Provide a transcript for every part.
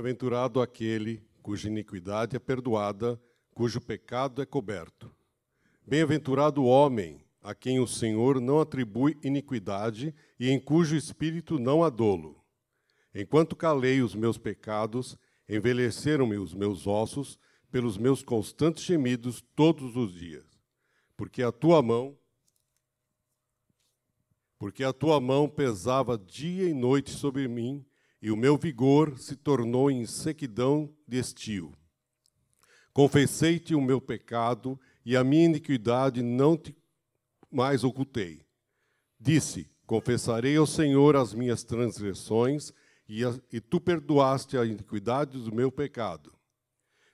Bem-aventurado aquele cuja iniquidade é perdoada, cujo pecado é coberto. Bem-aventurado o homem a quem o Senhor não atribui iniquidade e em cujo espírito não há dolo. Enquanto calei os meus pecados, envelheceram-me os meus ossos pelos meus constantes gemidos todos os dias. Porque a tua mão pesava dia e noite sobre mim, e o meu vigor se tornou em sequidão de estio. Confessei-te o meu pecado, e a minha iniquidade não te mais ocultei. Disse: confessarei ao Senhor as minhas transgressões, e tu perdoaste a iniquidade do meu pecado.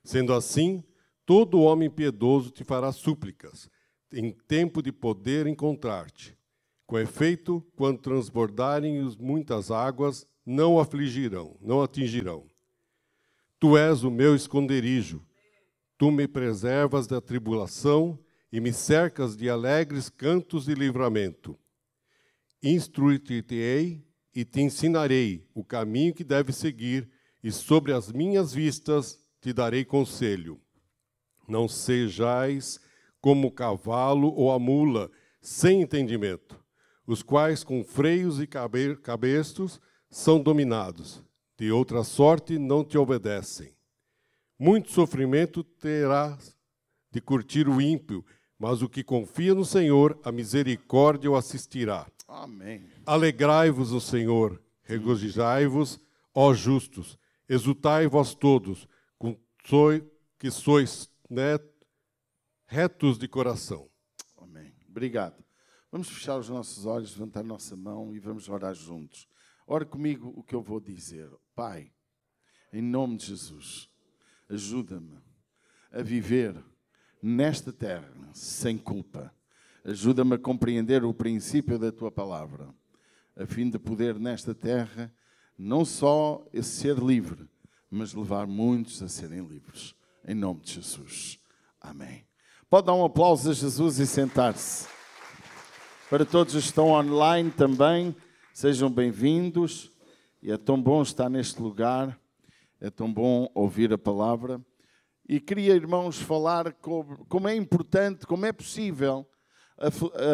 Sendo assim, todo homem piedoso te fará súplicas, em tempo de poder encontrar-te. Com efeito, quando transbordarem muitas águas, não atingirão. Tu és o meu esconderijo. Tu me preservas da tribulação e me cercas de alegres cantos de livramento. Instruir-te-ei e te ensinarei o caminho que deves seguir, e sobre as minhas vistas te darei conselho. Não sejais como o cavalo ou a mula, sem entendimento, os quais com freios e cabestos são dominados, de outra sorte não te obedecem. Muito sofrimento terás de curtir o ímpio, mas o que confia no Senhor, a misericórdia o assistirá. Amém. Alegrai-vos no Senhor, regozijai-vos, ó justos, exultai vós todos, que sois retos de coração. Amém. Obrigado. Vamos fechar os nossos olhos, levantar a nossa mão e vamos orar juntos. Ora comigo o que eu vou dizer. Pai, em nome de Jesus, ajuda-me a viver nesta terra sem culpa. Ajuda-me a compreender o princípio da Tua palavra, a fim de poder nesta terra não só ser livre, mas levar muitos a serem livres. Em nome de Jesus. Amém. Pode dar um aplauso a Jesus e sentar-se. Para todos os que estão online também, sejam bem-vindos. E é tão bom estar neste lugar, é tão bom ouvir a palavra. E queria, irmãos, falar como é importante, como é possível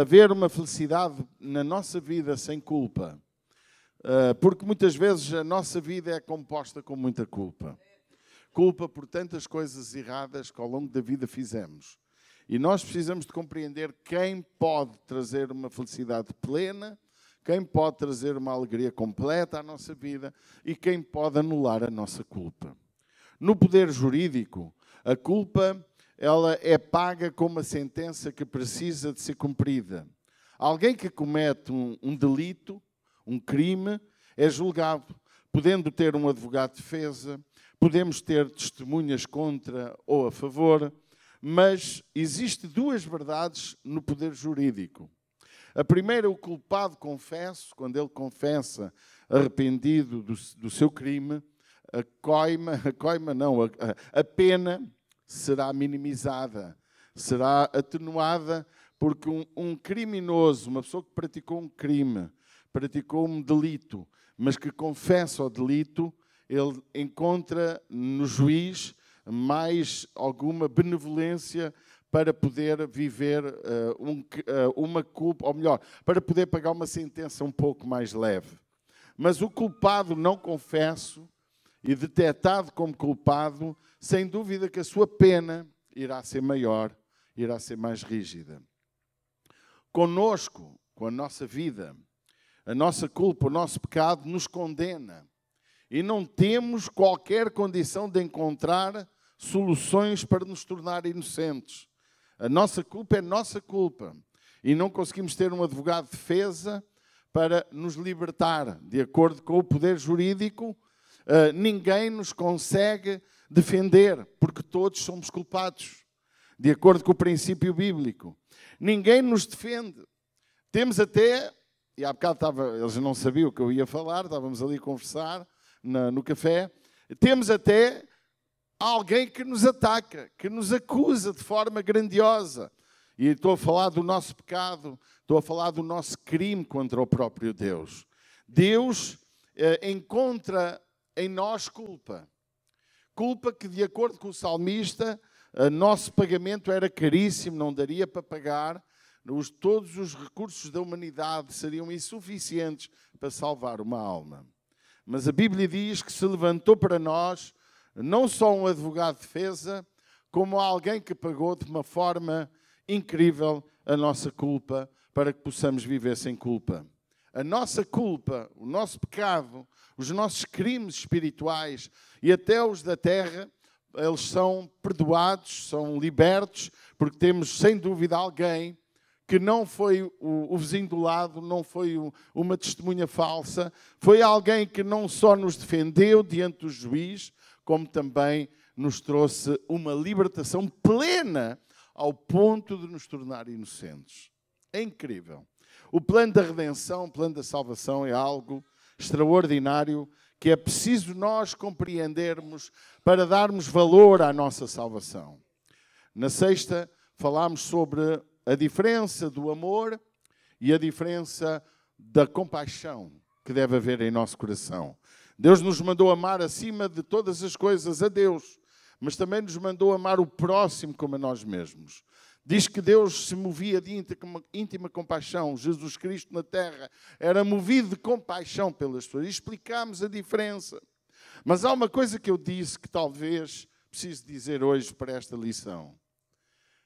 haver uma felicidade na nossa vida sem culpa. Porque muitas vezes a nossa vida é composta com muita culpa. Culpa por tantas coisas erradas que ao longo da vida fizemos. E nós precisamos de compreender quem pode trazer uma felicidade plena, quem pode trazer uma alegria completa à nossa vida e quem pode anular a nossa culpa. No poder jurídico, a culpa ela é paga com uma sentença que precisa de ser cumprida. Alguém que comete um delito, um crime, é julgado, podendo ter um advogado de defesa, podemos ter testemunhas contra ou a favor, mas existem duas verdades no poder jurídico. A primeira, o culpado confessa, quando ele confessa arrependido do seu crime, a pena será minimizada, será atenuada, porque um criminoso, uma pessoa que praticou um crime, praticou um delito, mas que confessa o delito, ele encontra no juiz mais alguma benevolência para poder viver uma culpa, ou melhor, para poder pagar uma sentença um pouco mais leve. Mas o culpado não confesso e detectado como culpado, sem dúvida que a sua pena irá ser maior, irá ser mais rígida. Conosco, com a nossa vida, a nossa culpa, o nosso pecado nos condena. E não temos qualquer condição de encontrar soluções para nos tornar inocentes. A nossa culpa é nossa culpa. E não conseguimos ter um advogado de defesa para nos libertar. De acordo com o poder jurídico, ninguém nos consegue defender, porque todos somos culpados. De acordo com o princípio bíblico. Ninguém nos defende. Temos até, e há bocado eles não sabiam o que eu ia falar, estávamos ali a conversar no café, temos até alguém que nos ataca, que nos acusa de forma grandiosa. E estou a falar do nosso pecado, estou a falar do nosso crime contra o próprio Deus. Deus encontra em nós culpa. culpa que, de acordo com o salmista, nosso pagamento era caríssimo, não daria para pagar. Todos os recursos da humanidade seriam insuficientes para salvar uma alma. Mas a Bíblia diz que se levantou para nós não só um advogado de defesa, como alguém que pagou de uma forma incrível a nossa culpa, para que possamos viver sem culpa. A nossa culpa, o nosso pecado, os nossos crimes espirituais e até os da terra, eles são perdoados, são libertos, porque temos sem dúvida alguém que não foi o vizinho do lado, não foi uma testemunha falsa, foi alguém que não só nos defendeu diante do juiz, como também nos trouxe uma libertação plena ao ponto de nos tornar inocentes. É incrível. O plano da redenção, o plano da salvação é algo extraordinário que é preciso nós compreendermos para darmos valor à nossa salvação. Na sexta falámos sobre a diferença do amor e a diferença da compaixão que deve haver em nosso coração. Deus nos mandou amar acima de todas as coisas a Deus, mas também nos mandou amar o próximo como a nós mesmos. Diz que Deus se movia de íntima compaixão. Jesus Cristo na terra era movido de compaixão pelas pessoas. E explicámos a diferença. Mas há uma coisa que eu disse que talvez preciso dizer hoje para esta lição.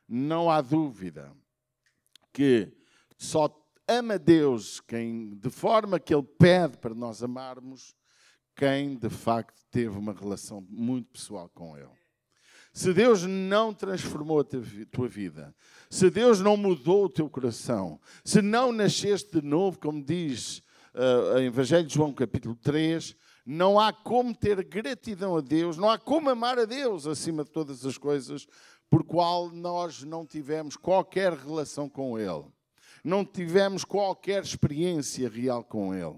Não há dúvida que só ama Deus quem, de forma que Ele pede para nós amarmos, quem de facto teve uma relação muito pessoal com Ele. Se Deus não transformou a tua vida, se Deus não mudou o teu coração, se não nasceste de novo, como diz o Evangelho de João capítulo 3, não há como ter gratidão a Deus, não há como amar a Deus acima de todas as coisas, por qual nós não tivemos qualquer relação com Ele, não tivemos qualquer experiência real com Ele.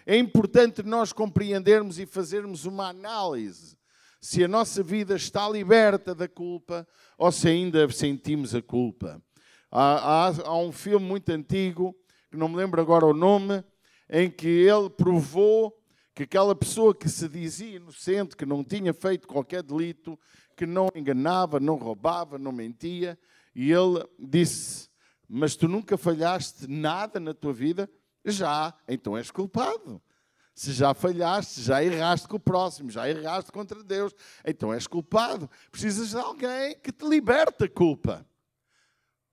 É importante nós compreendermos e fazermos uma análise se a nossa vida está liberta da culpa ou se ainda sentimos a culpa. Há um filme muito antigo, que não me lembro agora o nome, em que ele provou que aquela pessoa que se dizia inocente, que não tinha feito qualquer delito, que não enganava, não roubava, não mentia, e ele disse: mas tu nunca falhaste nada na tua vida? Já, então és culpado. Se já falhaste, já erraste com o próximo, já erraste contra Deus, então és culpado. Precisas de alguém que te liberte a culpa.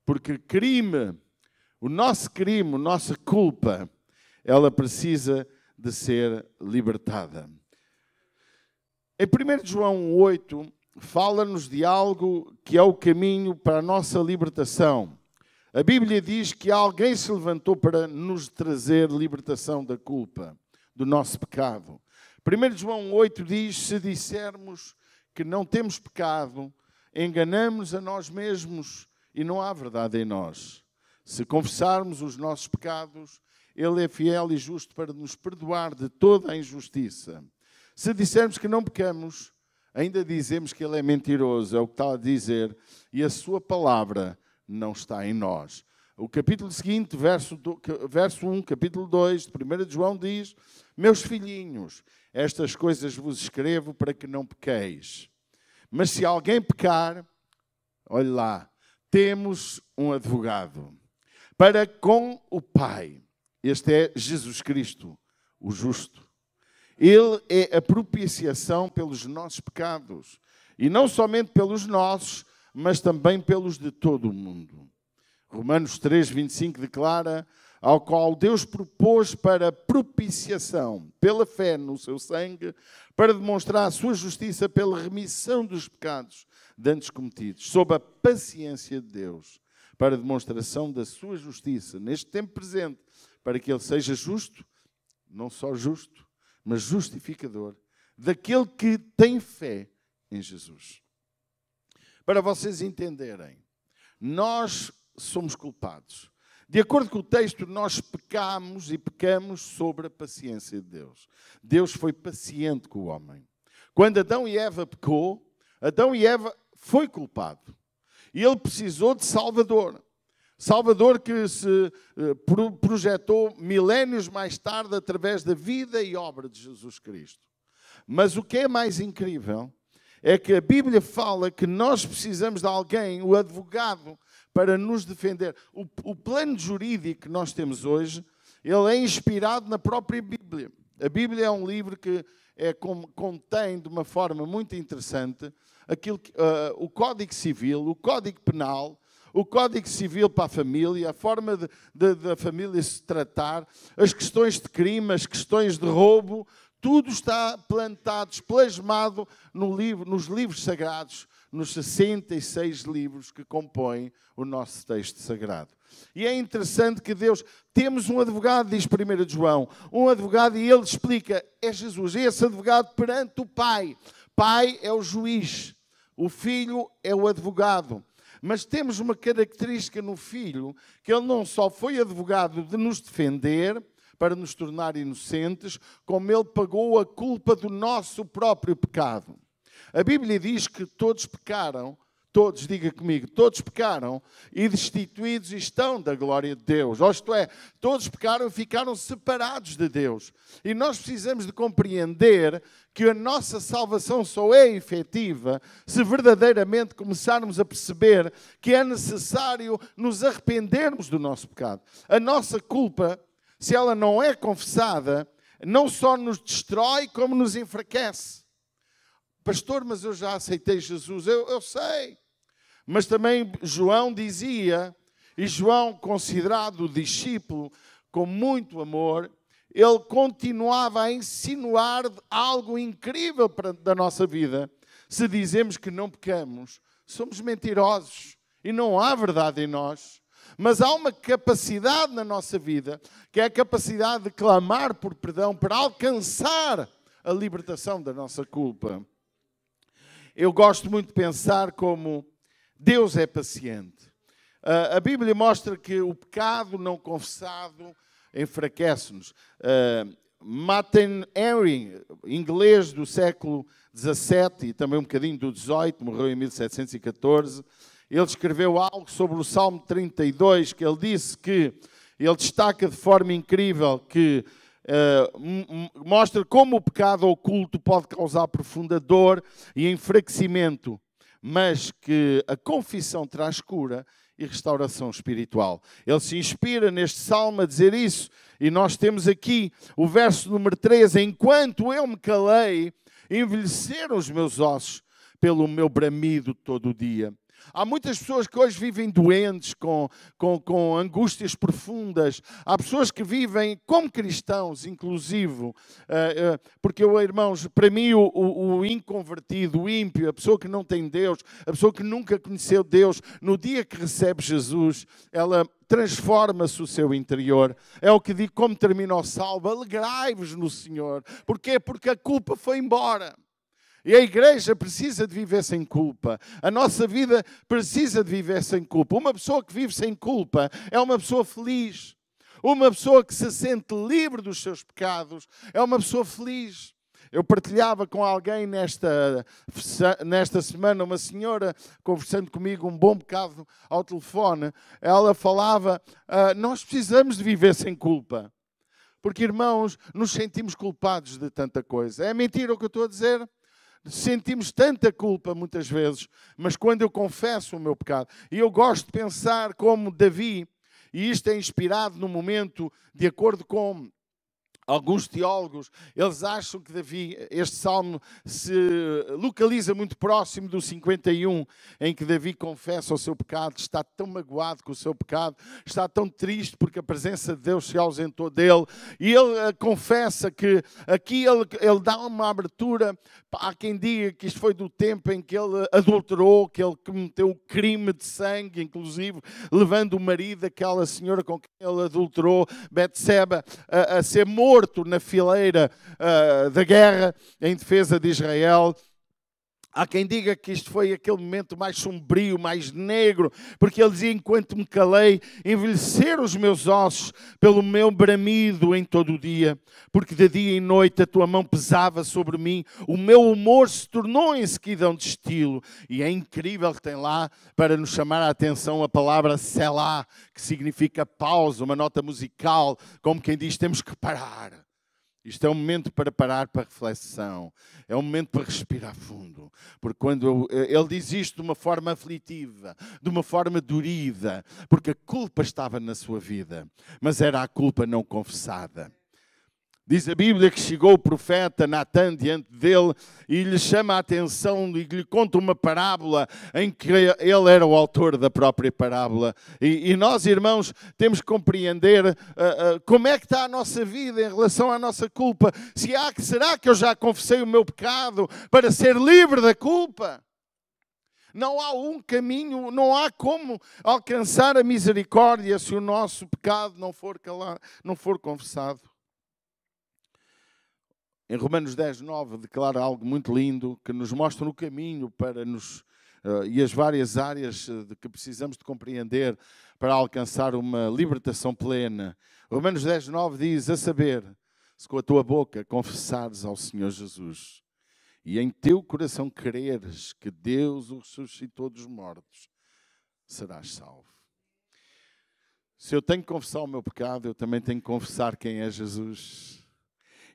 Porque crime, a nossa culpa, ela precisa de ser libertada. Em 1 João 8, fala-nos de algo que é o caminho para a nossa libertação. A Bíblia diz que alguém se levantou para nos trazer libertação da culpa, do nosso pecado. 1 João 8 diz: se dissermos que não temos pecado, enganamos a nós mesmos e não há verdade em nós. Se confessarmos os nossos pecados, Ele é fiel e justo para nos perdoar de toda a injustiça. Se dissermos que não pecamos, ainda dizemos que Ele é mentiroso, é o que está a dizer, e a sua palavra não está em nós. O capítulo seguinte, verso 1, capítulo 2, de 1 João diz: meus filhinhos, estas coisas vos escrevo para que não pequeis. Mas se alguém pecar, olhe lá, temos um advogado para com o Pai. Este é Jesus Cristo, o justo. Ele é a propiciação pelos nossos pecados. E não somente pelos nossos, mas também pelos de todo o mundo. Romanos 3, 25 declara: ao qual Deus propôs para propiciação, pela fé no seu sangue, para demonstrar a sua justiça pela remissão dos pecados dantes cometidos, sob a paciência de Deus, para demonstração da sua justiça, neste tempo presente, para que Ele seja justo, não só justo, mas justificador, daquele que tem fé em Jesus. Para vocês entenderem, nós somos culpados. De acordo com o texto, nós pecamos e pecamos sobre a paciência de Deus. Deus foi paciente com o homem. Quando Adão e Eva pecou, Adão e Eva foi culpado. E ele precisou de Salvador. Salvador que se projetou milénios mais tarde através da vida e obra de Jesus Cristo. Mas o que é mais incrível é que a Bíblia fala que nós precisamos de alguém, o advogado, para nos defender. O plano jurídico que nós temos hoje, ele é inspirado na própria Bíblia. A Bíblia é um livro que contém de uma forma muito interessante o Código Civil, o Código Penal, o Código Civil para a família, a forma da família se tratar, as questões de crime, as questões de roubo, tudo está plantado, plasmado nos livros sagrados, nos 66 livros que compõem o nosso texto sagrado. E é interessante que temos um advogado, diz 1 João, um advogado, e ele explica, é Jesus, é esse advogado perante o Pai. Pai é o juiz, o Filho é o advogado. Mas temos uma característica no Filho, que ele não só foi advogado de nos defender, para nos tornar inocentes, como ele pagou a culpa do nosso próprio pecado. A Bíblia diz que todos pecaram, todos, diga comigo, todos pecaram e destituídos estão da glória de Deus. Ou isto é, todos pecaram e ficaram separados de Deus. E nós precisamos de compreender que a nossa salvação só é efetiva se verdadeiramente começarmos a perceber que é necessário nos arrependermos do nosso pecado. A nossa culpa, se ela não é confessada, não só nos destrói, como nos enfraquece. Pastor, mas eu já aceitei Jesus. Eu sei. Mas também João dizia, e João, considerado discípulo com muito amor, ele continuava a insinuar algo incrível da nossa vida. Se dizemos que não pecamos, somos mentirosos e não há verdade em nós. Mas há uma capacidade na nossa vida, que é a capacidade de clamar por perdão para alcançar a libertação da nossa culpa. Eu gosto muito de pensar como Deus é paciente. A Bíblia mostra que o pecado não confessado enfraquece-nos. Martin Henry, inglês do século XVII e também um bocadinho do XVIII, morreu em 1714, ele escreveu algo sobre o Salmo 32, que ele disse que, ele destaca de forma incrível que mostra como o pecado oculto pode causar profunda dor e enfraquecimento, mas que a confissão traz cura e restauração espiritual. Ele se inspira neste salmo a dizer isso, e nós temos aqui o verso número 13: enquanto eu me calei, envelheceram os meus ossos pelo meu bramido todo o dia. Há muitas pessoas que hoje vivem doentes, com angústias profundas. Há pessoas que vivem como cristãos, inclusive. Porque, irmãos, para mim o inconvertido, o ímpio, a pessoa que não tem Deus, a pessoa que nunca conheceu Deus, no dia que recebe Jesus, ela transforma-se o seu interior. É o que digo, como termina o salmo: alegrai-vos no Senhor. Porquê? Porque a culpa foi embora. E a igreja precisa de viver sem culpa. A nossa vida precisa de viver sem culpa. Uma pessoa que vive sem culpa é uma pessoa feliz. Uma pessoa que se sente livre dos seus pecados é uma pessoa feliz. Eu partilhava com alguém nesta semana, uma senhora conversando comigo um bom bocado ao telefone. Ela falava, nós precisamos de viver sem culpa. Porque, irmãos, nos sentimos culpados de tanta coisa. É mentira o que eu estou a dizer? Sentimos tanta culpa muitas vezes, mas quando eu confesso o meu pecado, e eu gosto de pensar como Davi, e isto é inspirado no momento, de acordo com alguns teólogos, eles acham que Davi, este salmo se localiza muito próximo do 51, em que Davi confessa o seu pecado, está tão magoado com o seu pecado, está tão triste porque a presença de Deus se ausentou dele, e ele confessa que aqui ele dá uma abertura. Há quem diga que isto foi do tempo em que ele adulterou, que ele cometeu o crime de sangue, inclusive levando o marido daquela senhora com quem ele adulterou, Betseba, a ser morto na fileira da guerra em defesa de Israel. Há quem diga que isto foi aquele momento mais sombrio, mais negro, porque ele dizia: enquanto me calei, envelheceram os meus ossos pelo meu bramido em todo o dia, porque de dia e noite a tua mão pesava sobre mim, o meu humor se tornou em sequidão de estilo. E é incrível que tem lá, para nos chamar a atenção, a palavra Selah, que significa pausa, uma nota musical, como quem diz, temos que parar. Isto é um momento para parar para reflexão. É um momento para respirar fundo. Porque quando ele diz isto de uma forma aflitiva, de uma forma dorida, porque a culpa estava na sua vida, mas era a culpa não confessada. Diz a Bíblia que chegou o profeta Natã diante dele e lhe chama a atenção e lhe conta uma parábola em que ele era o autor da própria parábola. E nós, irmãos, temos que compreender como é que está a nossa vida em relação à nossa culpa. Será que eu já confessei o meu pecado para ser livre da culpa? Não há um caminho, não há como alcançar a misericórdia se o nosso pecado não for confessado. Em Romanos 10:9 declara algo muito lindo que nos mostra o caminho para e as várias áreas de que precisamos de compreender para alcançar uma libertação plena. Romanos 10:9 diz, a saber, se com a tua boca confessares ao Senhor Jesus e em teu coração creres que Deus o ressuscitou dos mortos, serás salvo. Se eu tenho que confessar o meu pecado, eu também tenho que confessar quem é Jesus.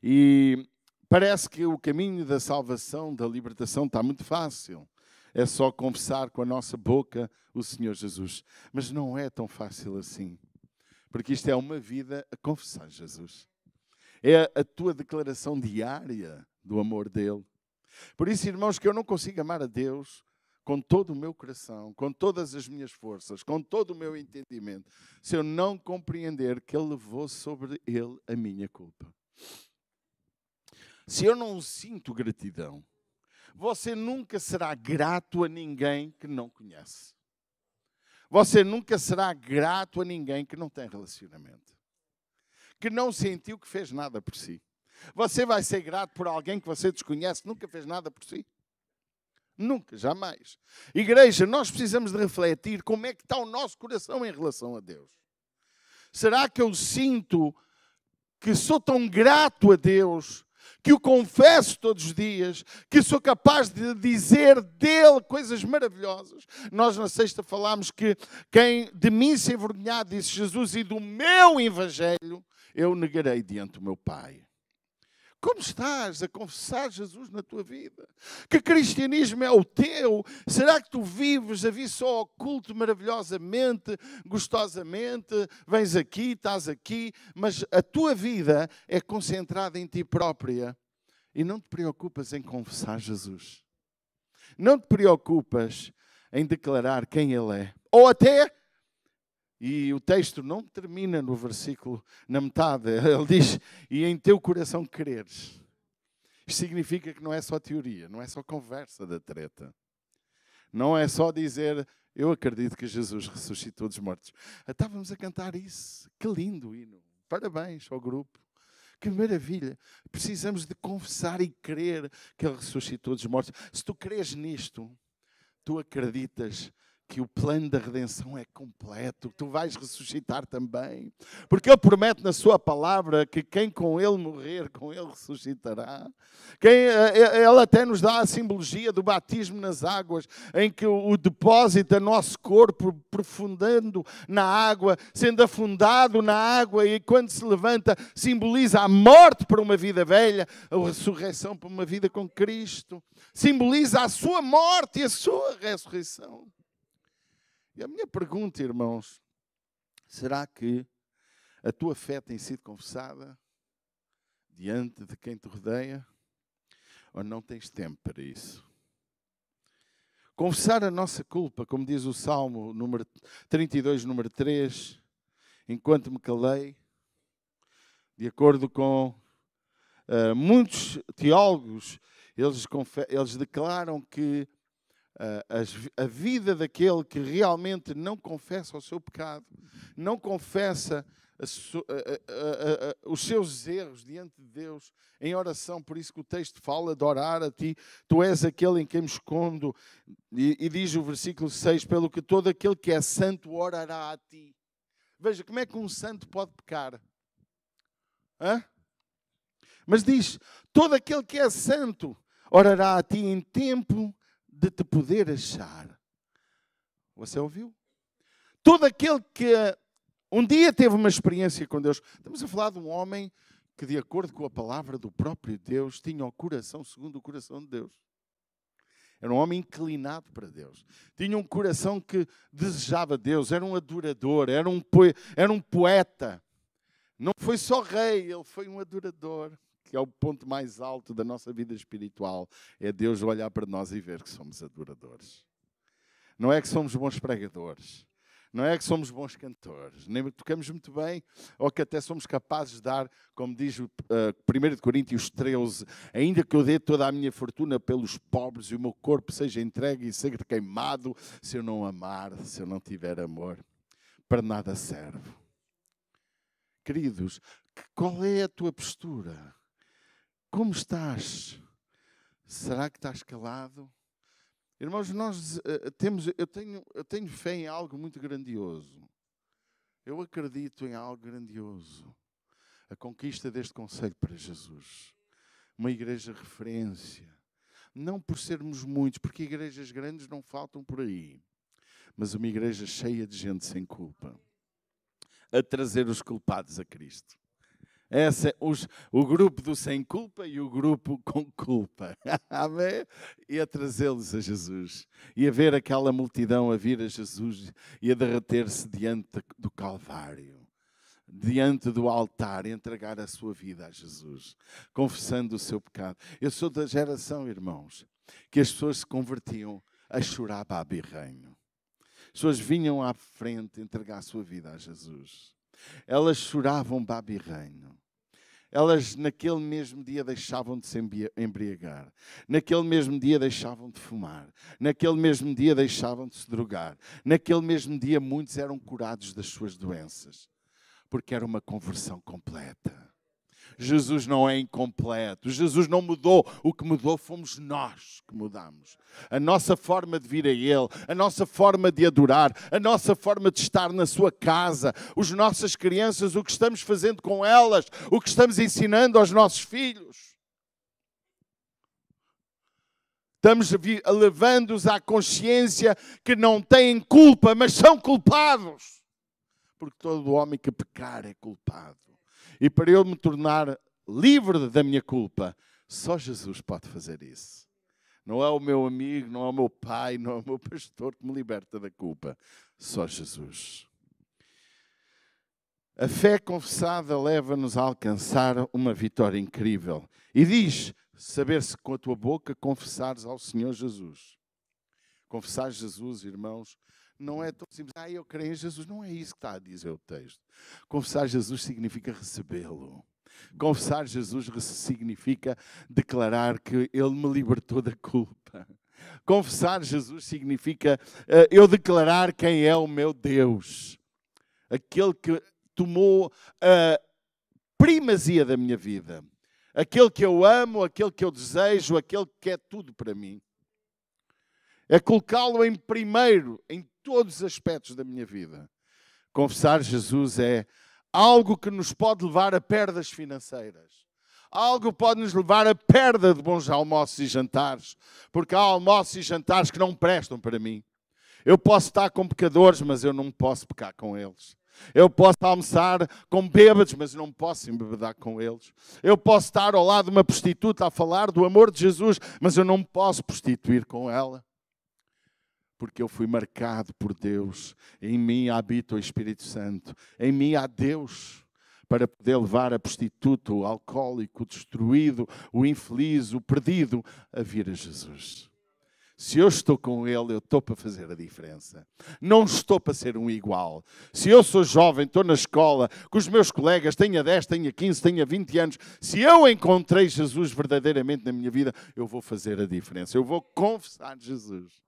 E parece que o caminho da salvação, da libertação, está muito fácil. É só confessar com a nossa boca o Senhor Jesus. Mas não é tão fácil assim. Porque isto é uma vida a confessar Jesus. É a tua declaração diária do amor dele. Por isso, irmãos, que eu não consigo amar a Deus com todo o meu coração, com todas as minhas forças, com todo o meu entendimento, se eu não compreender que ele levou sobre ele a minha culpa. Se eu não sinto gratidão, você nunca será grato a ninguém que não conhece. Você nunca será grato a ninguém que não tem relacionamento. Que não sentiu que fez nada por si. Você vai ser grato por alguém que você desconhece, que nunca fez nada por si? Nunca, jamais. Igreja, nós precisamos de refletir como é que está o nosso coração em relação a Deus. Será que eu sinto que sou tão grato a Deus, que o confesso todos os dias, que sou capaz de dizer dele coisas maravilhosas? Nós na sexta falámos que quem de mim se envergonhar, disse Jesus, e do meu evangelho, eu negarei diante do meu Pai. Como estás a confessar Jesus na tua vida? Que cristianismo é o teu? Será que tu vives a vida só ao culto maravilhosamente, gostosamente? Vens aqui, estás aqui, mas a tua vida é concentrada em ti própria e não te preocupas em confessar Jesus. Não te preocupas em declarar quem Ele é. Ou até... E o texto não termina no versículo, na metade. Ele diz, e em teu coração creres. Isto significa que não é só teoria, não é só conversa da treta. Não é só dizer, eu acredito que Jesus ressuscitou dos mortos. Estávamos a cantar isso. Que lindo hino. Parabéns ao grupo. Que maravilha. Precisamos de confessar e crer que Ele ressuscitou dos mortos. Se tu creres nisto, tu acreditas que o plano da redenção é completo, tu vais ressuscitar também, porque Ele promete na sua palavra que quem com Ele morrer, com Ele ressuscitará. Ele até nos dá a simbologia do batismo nas águas, em que o depósito, nosso corpo profundando na água, sendo afundado na água, e quando se levanta, simboliza a morte para uma vida velha, a ressurreição para uma vida com Cristo, simboliza a sua morte e a sua ressurreição. E a minha pergunta, irmãos, será que a tua fé tem sido confessada diante de quem te rodeia? Ou não tens tempo para isso? Confessar a nossa culpa, como diz o Salmo número 32, número 3, enquanto me calei, de acordo com muitos teólogos, eles declaram que a vida daquele que realmente não confessa o seu pecado, não confessa os seus erros diante de Deus em oração, por isso que o texto fala de orar a ti, tu és aquele em quem me escondo, e diz o versículo 6, pelo que todo aquele que é santo orará a ti. Veja, como é que um santo pode pecar? Hã? Mas diz, todo aquele que é santo orará a ti em tempo de te poder achar. Você ouviu? Todo aquele que um dia teve uma experiência com Deus. Estamos a falar de um homem que, de acordo com a palavra do próprio Deus, tinha o coração segundo o coração de Deus. Era um homem inclinado para Deus. Tinha um coração que desejava Deus. Era um adorador. Era um poeta. Não foi só rei, ele foi um adorador, que é o ponto mais alto da nossa vida espiritual. É Deus olhar para nós e ver que somos adoradores. Não é que somos bons pregadores. Não é que somos bons cantores. Nem tocamos muito bem, ou que até somos capazes de dar, como diz 1 Coríntios 13, ainda que eu dê toda a minha fortuna pelos pobres e o meu corpo seja entregue e seja queimado, se eu não amar, se eu não tiver amor, para nada serve. Queridos, qual é a tua postura? Como estás? Será que estás calado? Irmãos, eu tenho fé em algo muito grandioso. Eu acredito em algo grandioso. A conquista deste concelho para Jesus. Uma igreja referência. Não por sermos muitos, porque igrejas grandes não faltam por aí. Mas uma igreja cheia de gente sem culpa. A trazer os culpados a Cristo. O grupo do sem culpa e o grupo com culpa. Amém? E a trazê-los a Jesus. E a ver aquela multidão a vir a Jesus e a derreter-se diante do Calvário. Diante do altar, entregar a sua vida a Jesus. Confessando o seu pecado. Eu sou da geração, irmãos, que as pessoas se convertiam a chorar babirranho. As pessoas vinham à frente entregar a sua vida a Jesus. Elas choravam babirranho. Elas naquele mesmo dia deixavam de se embriagar. Naquele mesmo dia deixavam de fumar. Naquele mesmo dia deixavam de se drogar. Naquele mesmo dia muitos eram curados das suas doenças. Porque era uma conversão completa. Jesus não é incompleto. Jesus não mudou. O que mudou fomos nós que mudamos. A nossa forma de vir a Ele, a nossa forma de adorar, a nossa forma de estar na sua casa, as nossas crianças, o que estamos fazendo com elas, o que estamos ensinando aos nossos filhos. Estamos levando-os à consciência que não têm culpa, mas são culpados. Porque todo homem que pecar é culpado. E para eu me tornar livre da minha culpa, só Jesus pode fazer isso. Não é o meu amigo, não é o meu pai, não é o meu pastor que me liberta da culpa. Só Jesus. A fé confessada leva-nos a alcançar uma vitória incrível. E diz, saber-se com a tua boca confessares ao Senhor Jesus. Confessar Jesus, irmãos, não é tão simples. Eu creio em Jesus. Não é isso que está a dizer o texto. Confessar Jesus significa recebê-lo. Confessar Jesus significa declarar que Ele me libertou da culpa. Confessar Jesus significa eu declarar quem é o meu Deus. Aquele que tomou a primazia da minha vida. Aquele que eu amo, aquele que eu desejo, aquele que é tudo para mim. É colocá-lo em primeiro, em todos os aspectos da minha vida. Confessar Jesus é algo que nos pode levar a perdas financeiras. Algo pode nos levar a perda de bons almoços e jantares. Porque há almoços e jantares que não prestam para mim. Eu posso estar com pecadores, mas eu não posso pecar com eles. Eu posso almoçar com bêbados, mas não posso embebedar com eles. Eu posso estar ao lado de uma prostituta a falar do amor de Jesus, mas eu não posso prostituir com ela. Porque eu fui marcado por Deus. Em mim habita o Espírito Santo. Em mim há Deus para poder levar a prostituta, o alcoólico, o destruído, o infeliz, o perdido, a vir a Jesus. Se eu estou com Ele, eu estou para fazer a diferença. Não estou para ser um igual. Se eu sou jovem, estou na escola, com os meus colegas, tenha 10, tenha 15, tenha 20 anos. Se eu encontrei Jesus verdadeiramente na minha vida, eu vou fazer a diferença. Eu vou confessar Jesus.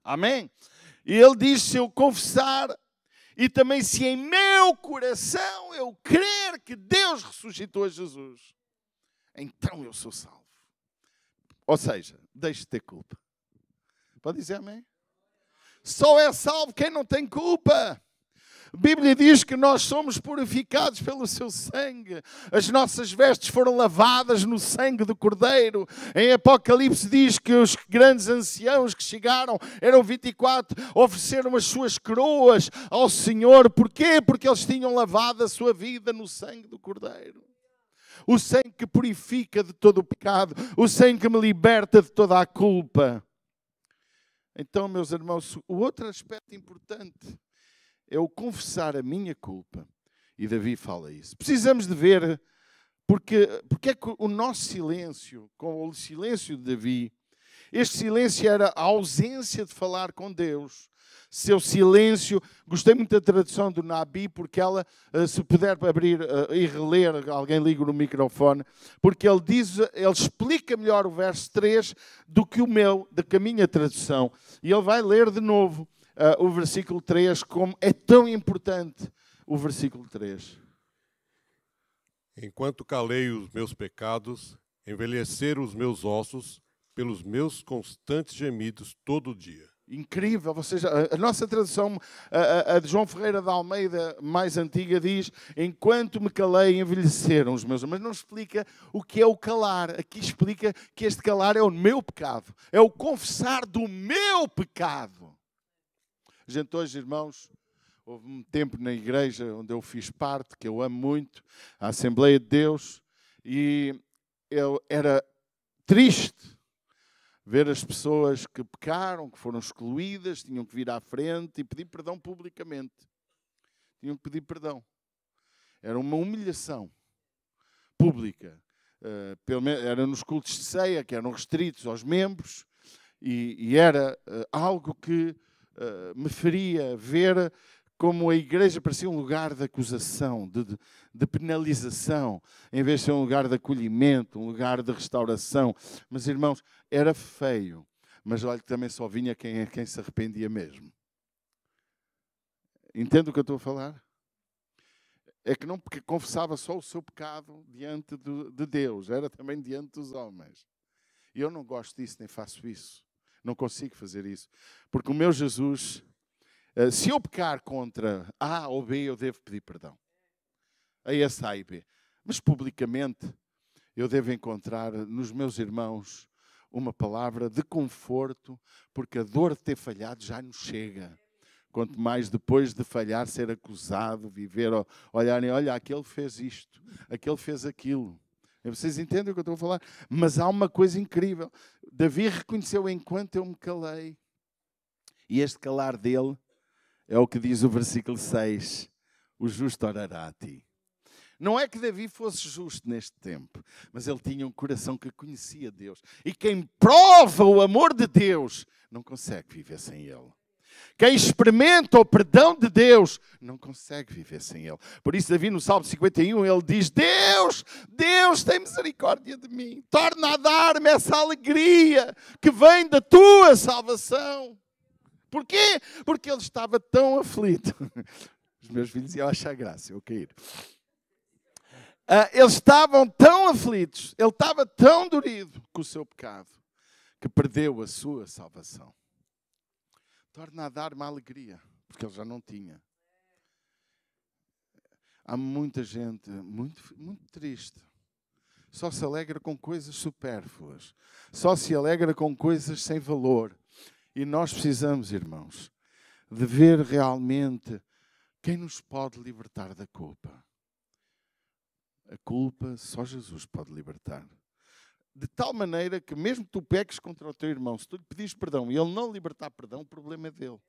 Amém? E ele diz, se eu confessar, e também se em meu coração eu crer que Deus ressuscitou a Jesus, então eu sou salvo. Ou seja, deixe de ter culpa. Pode dizer amém? Só é salvo quem não tem culpa. A Bíblia diz que nós somos purificados pelo seu sangue. As nossas vestes foram lavadas no sangue do Cordeiro. Em Apocalipse diz que os grandes anciãos que chegaram, eram 24, ofereceram as suas coroas ao Senhor. Porquê? Porque eles tinham lavado a sua vida no sangue do Cordeiro. O sangue que purifica de todo o pecado. O sangue que me liberta de toda a culpa. Então, meus irmãos, o outro aspecto importante é o confessar a minha culpa. E Davi fala isso. Precisamos de ver porque é que o nosso silêncio, com o silêncio de Davi, este silêncio era a ausência de falar com Deus. Seu silêncio, gostei muito da tradução do Nabi, porque ela, se puder abrir e reler, alguém liga no microfone, porque ele explica melhor o verso 3 do que a minha tradução. E ele vai ler de novo o versículo 3, como é tão importante o versículo 3. Enquanto calei os meus pecados, envelheceram os meus ossos pelos meus constantes gemidos todo dia. Incrível, ou seja, a nossa tradução, a de João Ferreira de Almeida, mais antiga, diz: enquanto me calei, envelheceram os meus. Mas não explica o que é o calar. Aqui explica que este calar é o meu pecado. É o confessar do meu pecado. Gente, hoje, irmãos, houve um tempo na igreja onde eu fiz parte, que eu amo muito, a Assembleia de Deus, e eu era triste ver as pessoas que pecaram, que foram excluídas, tinham que vir à frente e pedir perdão publicamente. Tinham que pedir perdão. Era uma humilhação pública. Era nos cultos de ceia, que eram restritos aos membros, e era algo que me faria ver como a igreja parecia um lugar de acusação, de penalização, em vez de ser um lugar de acolhimento, um lugar de restauração. Mas, irmãos, era feio. Mas olha que também só vinha quem se arrependia mesmo. Entende o que eu estou a falar? É que não confessava só o seu pecado diante de Deus, era também diante dos homens. E eu não gosto disso, nem faço isso. Não consigo fazer isso. Porque o meu Jesus, se eu pecar contra A ou B, eu devo pedir perdão. A esse A e B. Mas publicamente, eu devo encontrar nos meus irmãos uma palavra de conforto, porque a dor de ter falhado já nos chega. Quanto mais depois de falhar, ser acusado, viver, olharem, olha, aquele fez isto, aquele fez aquilo. Vocês entendem o que eu estou a falar? Mas há uma coisa incrível. Davi reconheceu: enquanto eu me calei. E este calar dele é o que diz o versículo 6. O justo orará a ti. Não é que Davi fosse justo neste tempo, mas ele tinha um coração que conhecia Deus. E quem prova o amor de Deus não consegue viver sem ele. Quem experimenta o perdão de Deus não consegue viver sem ele. Por isso Davi no Salmo 51 ele diz: Deus tem misericórdia de mim. Torna a dar-me essa alegria que vem da tua salvação. Porquê? Porque ele estava tão aflito. Os meus filhos iam achar graça, eu cair. Eles estavam tão aflitos, ele estava tão dorido com o seu pecado, que perdeu a sua salvação. Torna a dar-me alegria, porque ele já não tinha. Há muita gente muito, muito triste. Só se alegra com coisas supérfluas. Só se alegra com coisas sem valor. E nós precisamos, irmãos, de ver realmente quem nos pode libertar da culpa. A culpa só Jesus pode libertar. De tal maneira que mesmo que tu peques contra o teu irmão, se tu lhe pedires perdão e ele não libertar perdão, o problema é dele.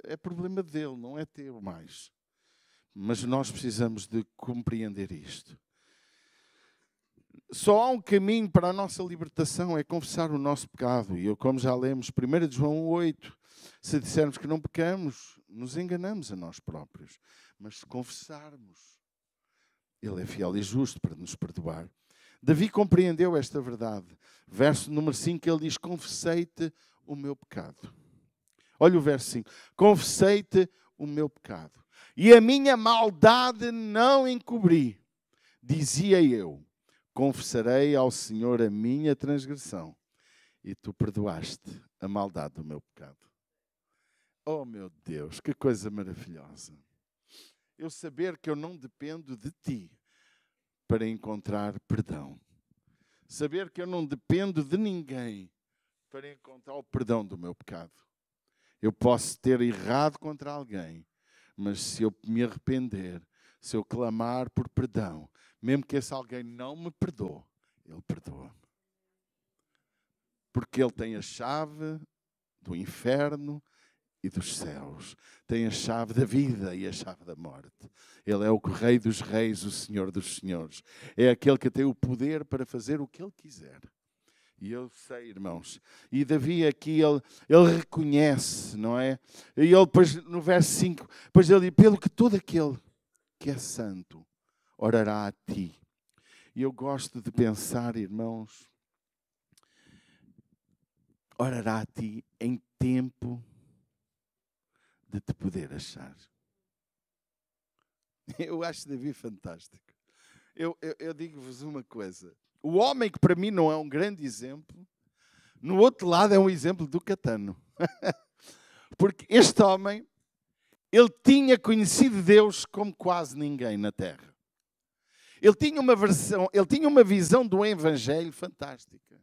É problema dele, não é teu mais. Mas nós precisamos de compreender isto. Só há um caminho para a nossa libertação, é confessar o nosso pecado. E como já lemos, 1 João 8, se dissermos que não pecamos, nos enganamos a nós próprios. Mas se confessarmos, Ele é fiel e justo para nos perdoar. Davi compreendeu esta verdade. Verso número 5, ele diz: confessei-te o meu pecado. Olha o verso 5. Confessei-te o meu pecado. E a minha maldade não encobri. Dizia eu: confessarei ao Senhor a minha transgressão. E tu perdoaste a maldade do meu pecado. Oh, meu Deus, que coisa maravilhosa. Eu saber que eu não dependo de ti para encontrar perdão. Saber que eu não dependo de ninguém para encontrar o perdão do meu pecado. Eu posso ter errado contra alguém, mas se eu me arrepender, se eu clamar por perdão, mesmo que esse alguém não me perdoe, ele perdoa-me. Porque ele tem a chave do inferno e dos céus. Tem a chave da vida e a chave da morte. Ele é o Rei dos reis, o Senhor dos senhores. É aquele que tem o poder para fazer o que ele quiser. E eu sei, irmãos. E Davi aqui, ele reconhece, não é? E ele depois, no verso 5, depois ele diz, pelo que todo aquele que é santo orará a ti. E eu gosto de pensar, irmãos, orará a ti em tempo de te poder achar. Eu acho Davi fantástico. Eu digo-vos uma coisa. O homem que para mim não é um grande exemplo, no outro lado é um exemplo do Catano. Porque este homem, ele tinha conhecido Deus como quase ninguém na terra. Ele tinha uma visão do Evangelho fantástica.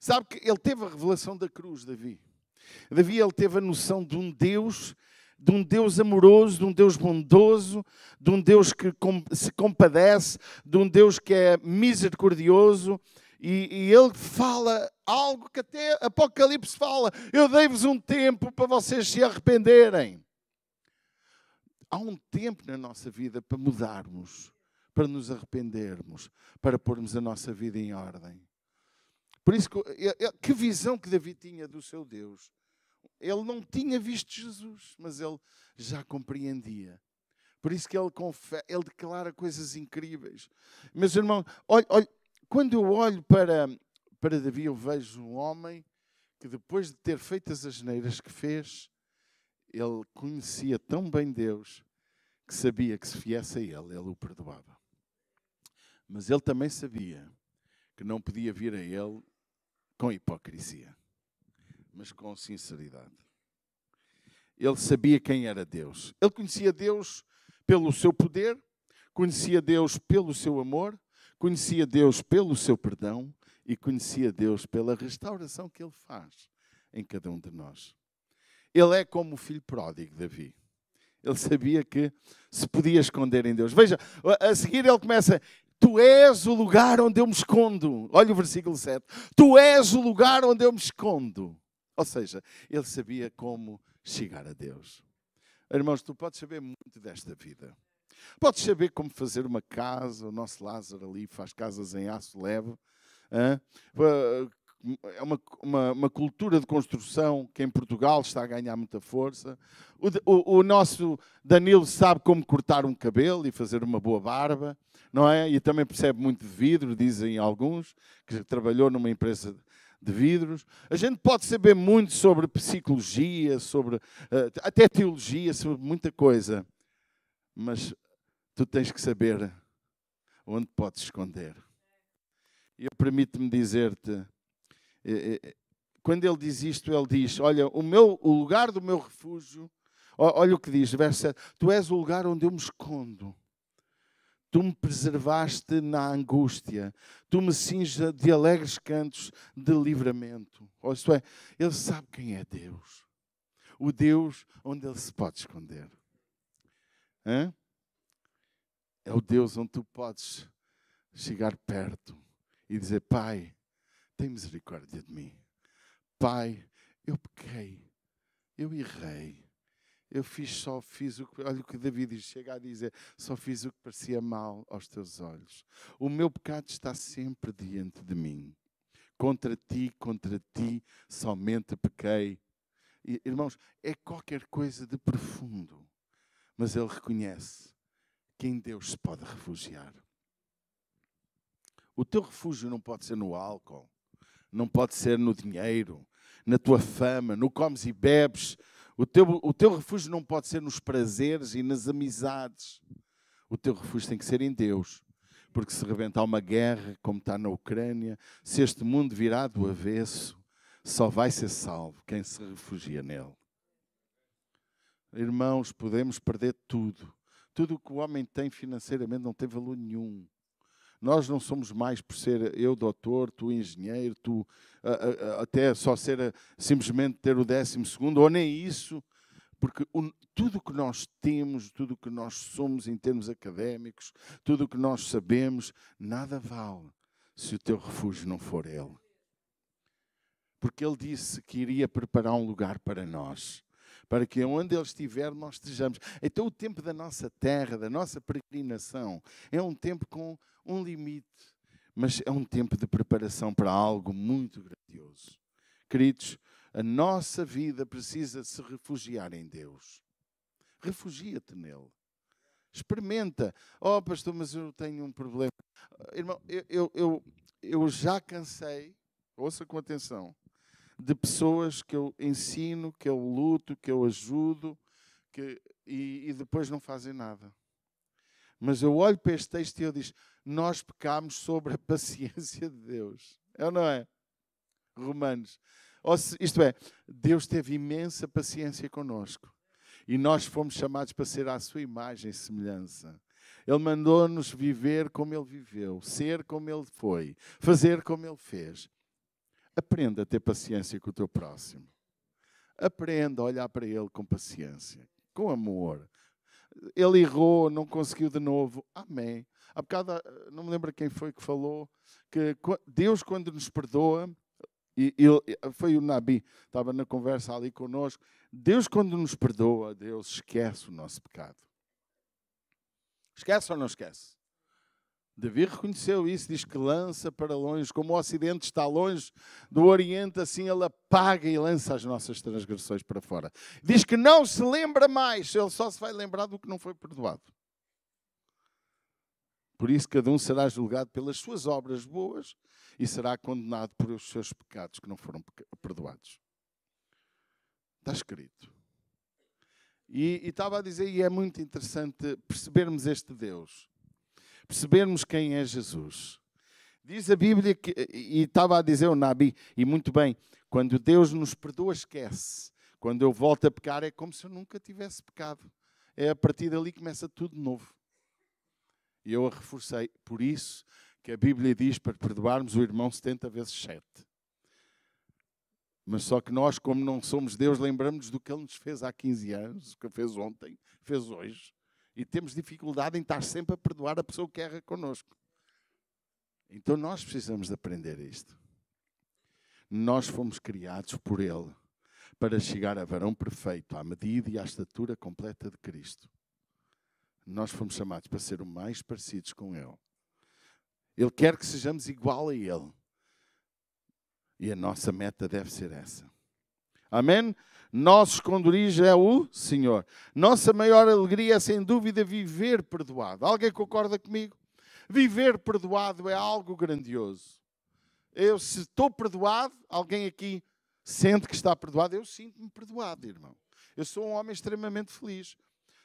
Sabe que ele teve a revelação da cruz, Davi. Davi, ele teve a noção de um Deus amoroso, de um Deus bondoso, de um Deus que se compadece, de um Deus que é misericordioso. E ele fala algo que até Apocalipse fala. Eu dei-vos um tempo para vocês se arrependerem. Há um tempo na nossa vida para mudarmos, para nos arrependermos, para pormos a nossa vida em ordem. Por isso, que visão que Davi tinha do seu Deus. Ele não tinha visto Jesus, mas ele já compreendia. Por isso que ele declara coisas incríveis. Meus irmãos, olha, quando eu olho para Davi, eu vejo um homem que depois de ter feito as asneiras que fez, ele conhecia tão bem Deus que sabia que se viesse a ele o perdoava. Mas ele também sabia que não podia vir a ele com hipocrisia, mas com sinceridade. Ele sabia quem era Deus. Ele conhecia Deus pelo seu poder, conhecia Deus pelo seu amor, conhecia Deus pelo seu perdão e conhecia Deus pela restauração que Ele faz em cada um de nós. Ele é como o filho pródigo, Davi. Ele sabia que se podia esconder em Deus. Veja, a seguir ele começa... Tu és o lugar onde eu me escondo. Olha o versículo 7. Tu és o lugar onde eu me escondo. Ou seja, ele sabia como chegar a Deus. Irmãos, tu podes saber muito desta vida. Podes saber como fazer uma casa. O nosso Lázaro ali faz casas em aço leve. É uma cultura de construção que em Portugal está a ganhar muita força. O nosso Danilo sabe como cortar um cabelo e fazer uma boa barba, não é? E também percebe muito de vidro, dizem alguns, que trabalhou numa empresa de vidros. A gente pode saber muito sobre psicologia, sobre até teologia, sobre muita coisa. Mas tu tens que saber onde podes esconder. E eu permito-me dizer-te, quando ele diz isto, ele diz, olha, o lugar do meu refúgio, olha o que diz, verso 7, tu és o lugar onde eu me escondo. Tu me preservaste na angústia, tu me cinges de alegres cantos de livramento. Ou isto é, ele sabe quem é Deus. O Deus onde ele se pode esconder. É o Deus onde tu podes chegar perto e dizer, Pai, tem misericórdia de mim. Pai, eu pequei, eu errei. Só fiz o que... Olha o que Davi diz, chega a dizer, só fiz o que parecia mal aos teus olhos. O meu pecado está sempre diante de mim. Contra ti, somente pequei. E, irmãos, é qualquer coisa de profundo. Mas ele reconhece que em Deus se pode refugiar. O teu refúgio não pode ser no álcool, não pode ser no dinheiro, na tua fama, no comes e bebes. O teu refúgio não pode ser nos prazeres e nas amizades. O teu refúgio tem que ser em Deus. Porque se rebentar uma guerra, como está na Ucrânia, se este mundo virar do avesso, só vai ser salvo quem se refugia nele. Irmãos, podemos perder tudo. Tudo o que o homem tem financeiramente não tem valor nenhum. Nós não somos mais por ser eu doutor, tu engenheiro, tu até só ser simplesmente ter o 12º, ou nem isso, porque tudo o que nós temos, tudo o que nós somos em termos académicos, tudo o que nós sabemos, nada vale se o teu refúgio não for Ele. Porque Ele disse que iria preparar um lugar para nós, para que onde Ele estiver nós estejamos. Então o tempo da nossa terra, da nossa peregrinação, é um tempo com um limite, mas é um tempo de preparação para algo muito grandioso. Queridos, a nossa vida precisa se refugiar em Deus. Refugia-te nele. Experimenta. Oh, pastor, mas eu tenho um problema. Irmão, eu já cansei, ouça com atenção, de pessoas que eu ensino, que eu luto, que eu ajudo, e depois não fazem nada. Mas eu olho para este texto e eu digo, nós pecamos sobre a paciência de Deus. É ou não é? Romanos. Isto é, Deus teve imensa paciência connosco. E nós fomos chamados para ser à sua imagem e semelhança. Ele mandou-nos viver como Ele viveu, ser como Ele foi, fazer como Ele fez. Aprenda a ter paciência com o teu próximo. Aprenda a olhar para ele com paciência, com amor. Ele errou, não conseguiu de novo. Amém. Há bocado, não me lembro quem foi que falou, que Deus quando nos perdoa, foi o Nabi, estava na conversa ali connosco, Deus quando nos perdoa, Deus esquece o nosso pecado. Esquece ou não esquece? Davi reconheceu isso, diz que lança para longe, como o Ocidente está longe do Oriente, assim ele apaga e lança as nossas transgressões para fora. Diz que não se lembra mais, ele só se vai lembrar do que não foi perdoado. Por isso cada um será julgado pelas suas obras boas e será condenado por os seus pecados que não foram perdoados. Está escrito. E estava a dizer, e é muito interessante percebermos este Deus. Percebermos quem é Jesus. Diz a Bíblia, e estava a dizer o Nabi, e muito bem, quando Deus nos perdoa, esquece. Quando eu volto a pecar, é como se eu nunca tivesse pecado. É a partir dali que começa tudo de novo. E eu a reforcei. Por isso que a Bíblia diz para perdoarmos o irmão 70 vezes 7. Mas só que nós, como não somos Deus, lembramos do que Ele nos fez há 15 anos, o que fez ontem, fez hoje. E temos dificuldade em estar sempre a perdoar a pessoa que erra connosco. Então nós precisamos de aprender isto. Nós fomos criados por Ele para chegar a varão perfeito, à medida e à estatura completa de Cristo. Nós fomos chamados para ser o mais parecidos com Ele. Ele quer que sejamos igual a Ele. E a nossa meta deve ser essa. Amém? Nosso esconderijo é o Senhor. Nossa maior alegria é, sem dúvida, viver perdoado. Alguém concorda comigo? Viver perdoado é algo grandioso. Eu, se estou perdoado, alguém aqui sente que está perdoado? Eu sinto-me perdoado, irmão. Eu sou um homem extremamente feliz.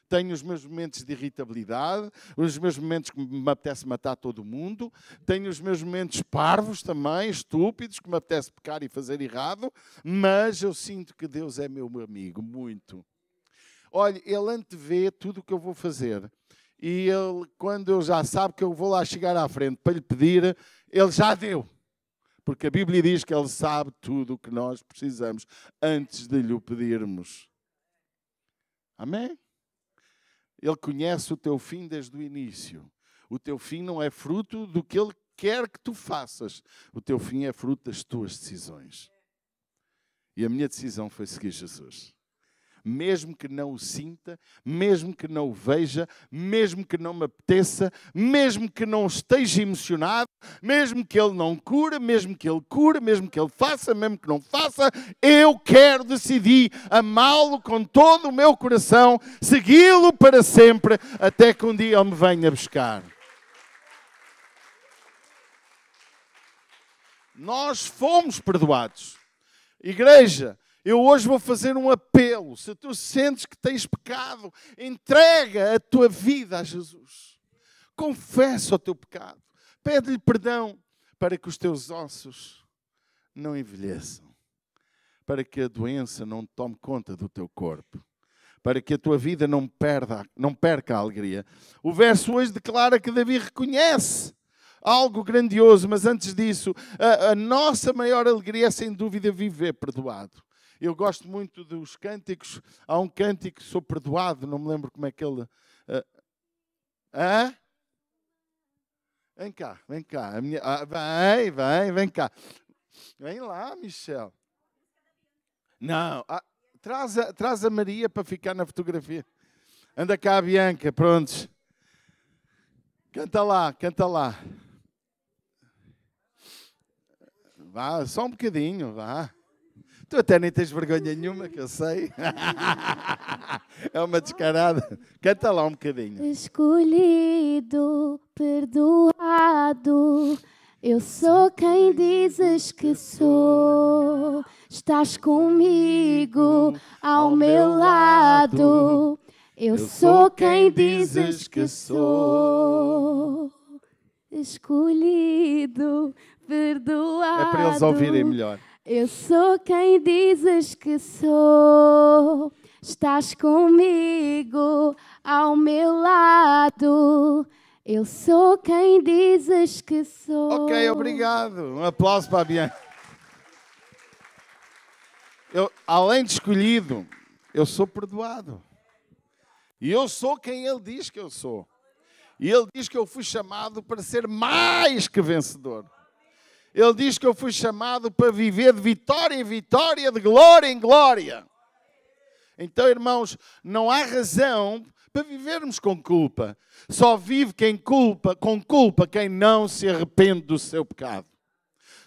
Tenho os meus momentos de irritabilidade, os meus momentos que me apetece matar todo mundo, tenho os meus momentos parvos também, estúpidos, que me apetece pecar e fazer errado, mas eu sinto que Deus é meu amigo, muito. Olha, Ele antevê tudo o que eu vou fazer. E Ele, quando eu já sabe que eu vou lá chegar à frente para lhe pedir, Ele já deu. Porque a Bíblia diz que Ele sabe tudo o que nós precisamos antes de lhe o pedirmos. Amém? Ele conhece o teu fim desde o início. O teu fim não é fruto do que Ele quer que tu faças. O teu fim é fruto das tuas decisões. E a minha decisão foi seguir Jesus. Mesmo que não o sinta, mesmo que não o veja, mesmo que não me apeteça, mesmo que não esteja emocionado, mesmo que Ele não cure, mesmo que Ele cure, mesmo que Ele faça, mesmo que não faça, eu quero decidir amá-lo com todo o meu coração, segui-lo para sempre, até que um dia Ele me venha buscar. Nós fomos perdoados. Igreja, eu hoje vou fazer um apelo. Se tu sentes que tens pecado, entrega a tua vida a Jesus. Confessa o teu pecado. Pede-lhe perdão para que os teus ossos não envelheçam. Para que a doença não tome conta do teu corpo. para que a tua vida não perca a alegria. O verso hoje declara que Davi reconhece algo grandioso, mas antes disso, a nossa maior alegria é sem dúvida viver perdoado. Eu gosto muito dos cânticos. Há um cântico, sou perdoado, não me lembro como é que ele... Vem cá, vem cá. Vem cá. Vem lá, Michel. Não, traz a Maria para ficar na fotografia. Anda cá a Bianca, prontos. Canta lá, canta lá. Vá, só um bocadinho, vá. Tu até nem tens vergonha nenhuma, que eu sei. É uma descarada. Canta lá um bocadinho. Escolhido, perdoado, eu sou quem dizes que sou. Estás comigo, ao meu lado. Eu sou quem dizes que sou. Escolhido, perdoado. É para eles ouvirem melhor. Eu sou quem dizes que sou. Estás comigo, ao meu lado. Eu sou quem dizes que sou. Ok, obrigado. Um aplauso para a Bianca. Além de escolhido, eu sou perdoado. E eu sou quem Ele diz que eu sou. E Ele diz que eu fui chamado para ser mais que vencedor. Ele diz que eu fui chamado para viver de vitória em vitória, de glória em glória. Então, irmãos, não há razão para vivermos com culpa. Só vive com culpa quem não se arrepende do seu pecado.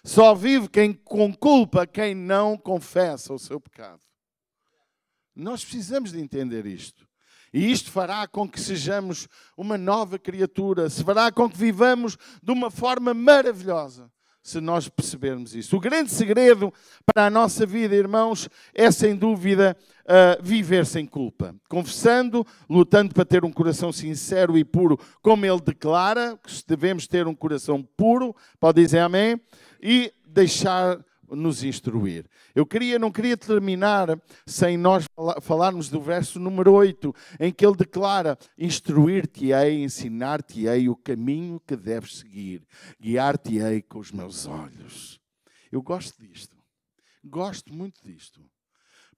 Só vive com culpa quem não confessa o seu pecado. Nós precisamos de entender isto. E isto fará com que sejamos uma nova criatura. Se fará com que vivamos de uma forma maravilhosa. Se nós percebermos isso. O grande segredo para a nossa vida, irmãos, é sem dúvida viver sem culpa. Confessando, lutando para ter um coração sincero e puro, como ele declara, que devemos ter um coração puro, pode dizer amém, e deixar-nos instruir. Não queria terminar sem nós falarmos do verso número 8, em que ele declara: instruir-te-ei, ensinar-te-ei o caminho que deves seguir, guiar-te-ei com os meus olhos. Eu gosto disto, gosto muito disto,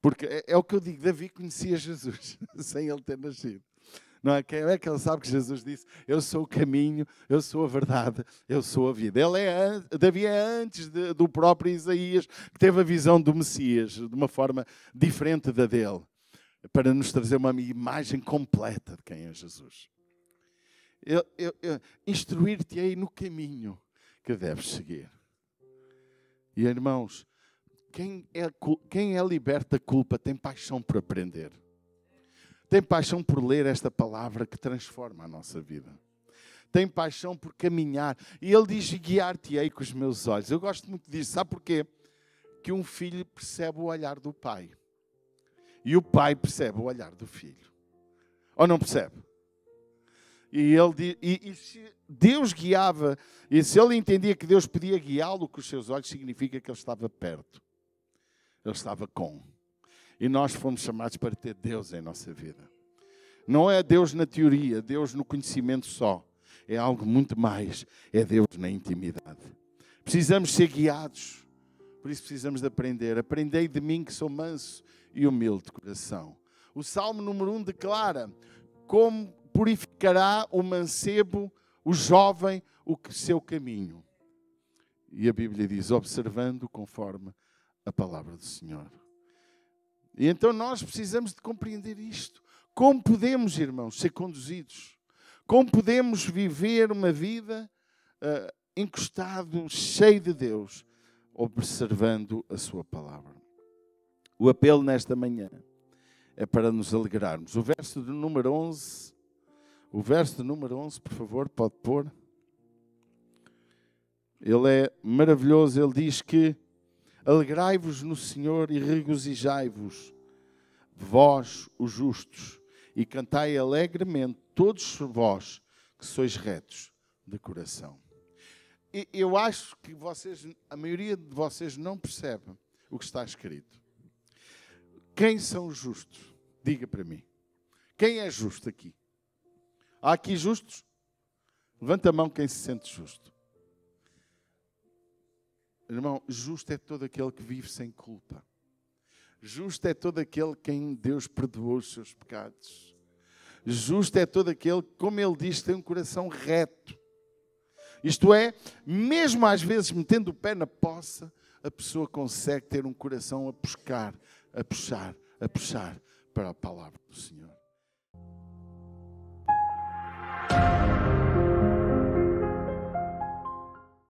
porque é o que eu digo, Davi conhecia Jesus, sem ele ter nascido. Não é? Quem é que ele sabe que Jesus disse: eu sou o caminho, eu sou a verdade, eu sou a vida. Davi é antes do próprio Isaías, que teve a visão do Messias de uma forma diferente da dele, para nos trazer uma imagem completa de quem é Jesus. Instruir-te-ei no caminho que deves seguir. E irmãos, quem é liberto da culpa tem paixão por aprender. Tem paixão por ler esta palavra que transforma a nossa vida. Tem paixão por caminhar. E ele diz: guiar-te-ei com os meus olhos. Eu gosto muito disso. Sabe porquê? Que um filho percebe o olhar do pai. E o pai percebe o olhar do filho. Ou não percebe? E se Deus guiava, e se ele entendia que Deus podia guiá-lo com os seus olhos, significa que ele estava perto. Ele estava com. E nós fomos chamados para ter Deus em nossa vida. Não é Deus na teoria, Deus no conhecimento só. É algo muito mais. É Deus na intimidade. Precisamos ser guiados. Por isso precisamos de aprender. Aprendei de mim que sou manso e humilde de coração. O Salmo número 1 declara: como purificará o mancebo, o jovem, o seu caminho. E a Bíblia diz: observando conforme a palavra do Senhor. E então nós precisamos de compreender isto. Como podemos, irmãos, ser conduzidos? Como podemos viver uma vida encostado, cheio de Deus, observando a sua palavra? O apelo nesta manhã é para nos alegrarmos. O verso de número 11, por favor, pode pôr. Ele é maravilhoso, ele diz que: alegrai-vos no Senhor e regozijai-vos, vós, os justos, e cantai alegremente, todos vós que sois retos de coração. Eu acho que a maioria de vocês não percebe o que está escrito. Quem são os justos? Diga para mim. Quem é justo aqui? Há aqui justos? Levanta a mão quem se sente justo. Irmão, justo é todo aquele que vive sem culpa. Justo é todo aquele quem Deus perdoou os seus pecados. Justo é todo aquele que, como ele diz, tem um coração reto. Isto é, mesmo às vezes metendo o pé na poça, a pessoa consegue ter um coração a puxar para a palavra do Senhor.